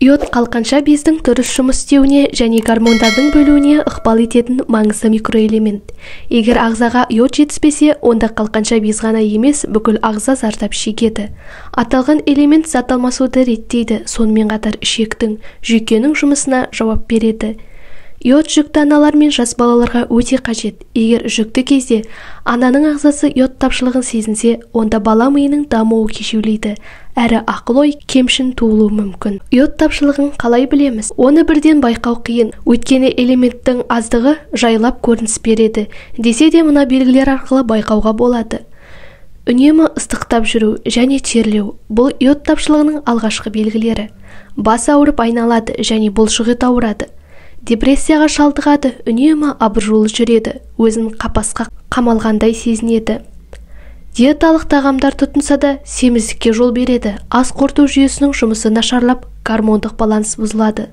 Йод қалқанша бездің дұрыс жұмыс істеуіне және гормондардың бөлуіне ықпал ететін маңызды микроэлемент. Егер ағзаға йод жетіспесе, онда қалқанша без ғана емес, бүкіл ағза зардап шегеді. Аталған элемент зат алмасуды реттейді, сонымен қатар ішектің, жүйкенің жұмысына жауап береді. Йод жүкті аналар мен жас балаларға өте қажет. Егер жүкті кезде ананың ағзасы йод тапшылығын сезінсе, онда бала миының дамуы кешеулейді, әрі ақыл-ой кемшін туылуы мүмкін. Йод тапшылығын қалай білеміз? Оны бірден байқау қиын, өйткені элементтің аздығы жайлап көрініс береді. Десе де мына белгілер арқылы байқауға болады. Үнемі ыстықтап жүру және терлеу. Бұл йод тапшылығының алғашқы белгілері. Бас ауырып айналады және бұлшық ет ауырады. Депрессияға шалдығады, үнемі абыржулы жүреді, өзін қапасқа қамалғандай сезінеді. Диеталық тағамдар тұтынса да семіздікке жол береді. Ас қорыту жүйесінің жұмысы нашарлап, гормондық баланс бұзылады.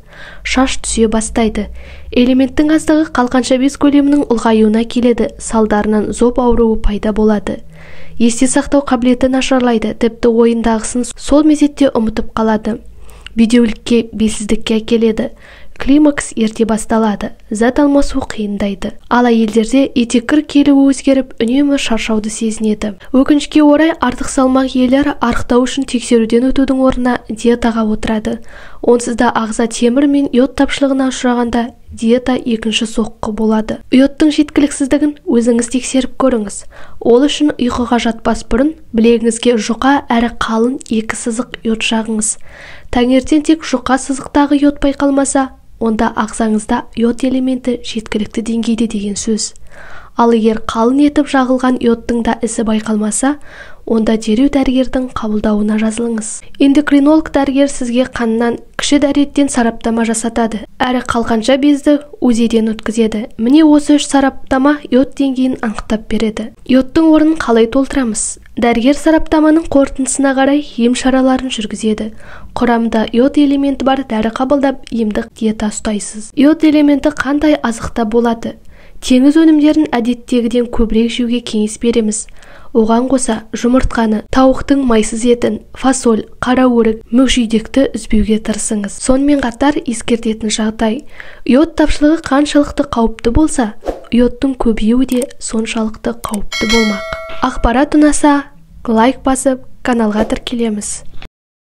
Шаш түсе бастайды. Элементтің аздығы қалқанша без көлемінің ұлғаюына келеді, салдарынан зоб ауруы пайда болады. Есте сақтау қабілеті нашарлайды, тіпті ойындағысын сол мезетте ұмытып қалады. Бедеулікке, белсіздікке әкеледі. Климакс ерте басталады, зат алмасу қиындайды. Ал әйелдерде етеккір келуі өзгеріп, үнемі шаршауды сезінеді. Өкінішке орай, артық салмақ иелері арықтау үшін тексеруден өтудің орнына диетаға отырады. Онсыз да ағза темір мен йод тапшылығына ұшырағанда диета екінші соққы болады. Йодтың жеткіліксіздігін өзіңіз тексеріп көріңіз. Ол үшін ұйқыға жатпас бұрын білегіңізге жұқа әрі қалың 2 сызық йод жағыңыз. Таңертең тек жұқа сызықтағы йод байқалмаса, онда ағзаңызда йод элементі жеткілікті деңгейде деген сөз. Ал егер қалың етіп жағылған йодтың да ісі байқалмаса, онда дереу дәрігердің қабылдауына жазылыңыз. Эндокринолог дәрігер сізге қаннан кіші дәреттен сараптама жасатады, әрі қалқанша безді УЗИден өткізеді. Міне осы 3 сараптама йод деңгейін анықтап береді. Йодтың орнын қалай толтырамыз? Дәрігер сараптаманың қорытындысына қарай ем шараларын жүргізеді. Құрамында йод элементі бар дәрі қабылдап, емдік диета ұстайсыз. Йод элементі қандай азықта болады? Теңіз өнімдерін әдеттегіден көбірек жеуге кеңес береміз. Оған қоса жұмыртқаны, тауықтың майсыз етін, фасоль, қара өрік, мүкжидекті үзбеуге тырысыңыз. Сонымен қатар ескертетін жағдай. Йод тапшылығы қаншалықты қауіпті болса, йодтың көбеюі де соншалықты қауіпті болмақ. Ақпарат ұнаса, лайк басып, каналға тіркелеміз.